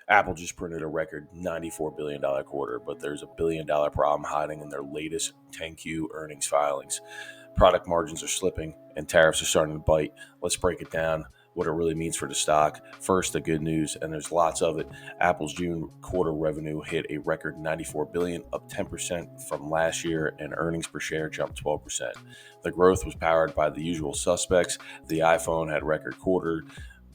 Apple just printed a record $94 billion quarter, but there's a $1 billion problem hiding in their latest 10Q earnings filings. Product margins are slipping and tariffs are starting to bite. Let's break it down, what it really means for the stock. First, the good news, and there's lots of it. Apple's June quarter revenue hit a record $94 billion, up 10% from last year, and earnings per share jumped 12%. The growth was powered by the usual suspects. The iPhone had a record quarter,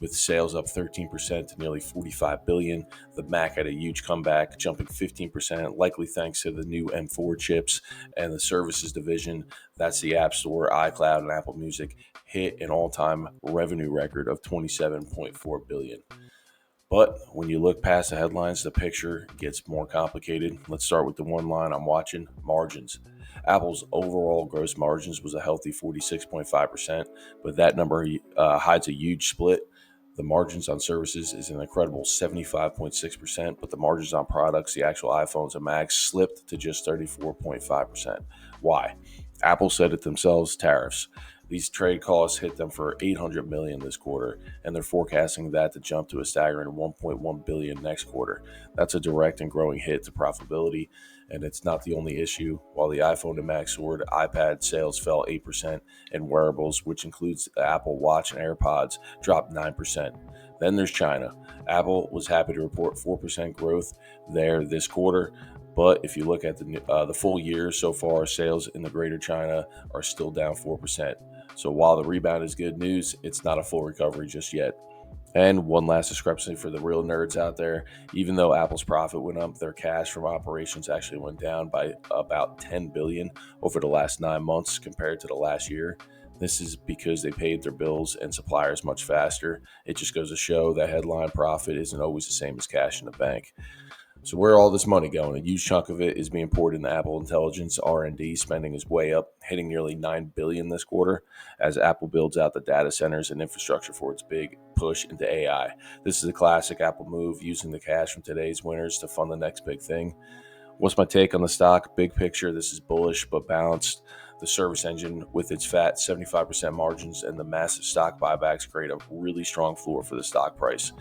with sales up 13% to nearly 45 billion. The Mac had a huge comeback, jumping 15%, likely thanks to the new M4 chips. And the services division, that's the App Store, iCloud, and Apple Music, hit an all-time revenue record of 27.4 billion. But when you look past the headlines, the picture gets more complicated. Let's start with the one line I'm watching: margins. Apple's overall gross margins was a healthy 46.5%, but that number hides a huge split. The margins on services is an incredible 75.6%, but the margins on products, the actual iPhones and Macs, slipped to just 34.5%. Why? Apple said it themselves: tariffs. These trade costs hit them for $800 million this quarter, and they're forecasting that to jump to a staggering $1.1 billion next quarter. That's a direct and growing hit to profitability, and it's not the only issue. While the iPhone and Mac soared, iPad sales fell 8%, and wearables, which includes the Apple Watch and AirPods, dropped 9%. Then there's China. Apple was happy to report 4% growth there this quarter, but if you look at the full year so far, sales in the Greater China are still down 4%. So while the rebound is good news, it's not a full recovery just yet. And one last discrepancy for the real nerds out there: even though Apple's profit went up, their cash from operations actually went down by about 10 billion over the last 9 months compared to the last year. This is because they paid their bills and suppliers much faster. It just goes to show that headline profit isn't always the same as cash in the bank. So where all this money going? A huge chunk of it is being poured into Apple Intelligence. R&D spending is way up, hitting nearly $9 billion this quarter as Apple builds out the data centers and infrastructure for its big push into AI. This is a classic Apple move, using the cash from today's winners to fund the next big thing. What's my take on the stock? Big picture, this is bullish but balanced. The service engine, with its fat 75% margins and the massive stock buybacks, create a really strong floor for the stock price.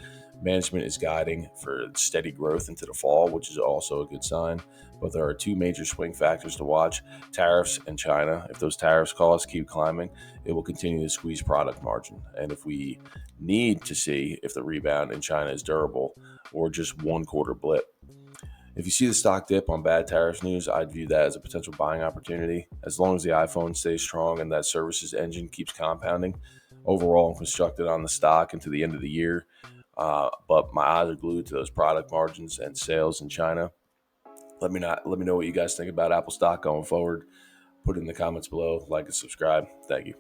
Management is guiding for steady growth into the fall, which is also a good sign. But there are two major swing factors to watch: tariffs and China. If those tariffs costs keep climbing, it will continue to squeeze product margin. And if we need to see if the rebound in China is durable or just one quarter blip. If you see the stock dip on bad tariffs news, I'd view that as a potential buying opportunity. As long as the iPhone stays strong and that services engine keeps compounding, overall I'm constructed on the stock into the end of the year. But my eyes are glued to those product margins and sales in China. Let me know what you guys think about Apple stock going forward. Put it in the comments below, like and subscribe. Thank you.